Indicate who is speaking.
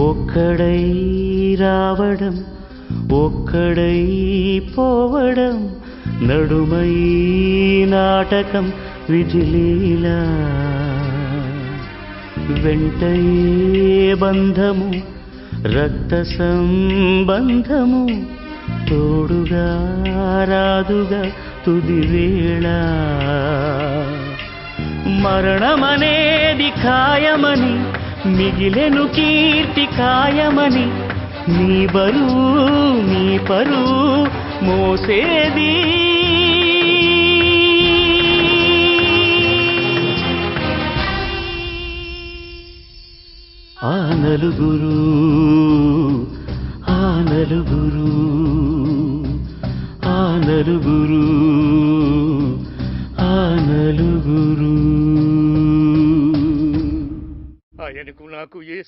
Speaker 1: ఒక్కడై రావడం ఒక్కడై పోవడం నడుమై నాటకం విధిలీలా వెంటయే బంధము రక్త సంబంధము తోడుగా రాదుగా తుది వేళ మరణమనేది ఖాయమని మిగిలెను కీర్తి ఖాయమని నీ బరువు నీ పరువు మోసేది ఆ నలుగురు ఆ నలుగురు ఆ నలుగురు ఆ నలుగురు ఆయనకు నాకు ఏ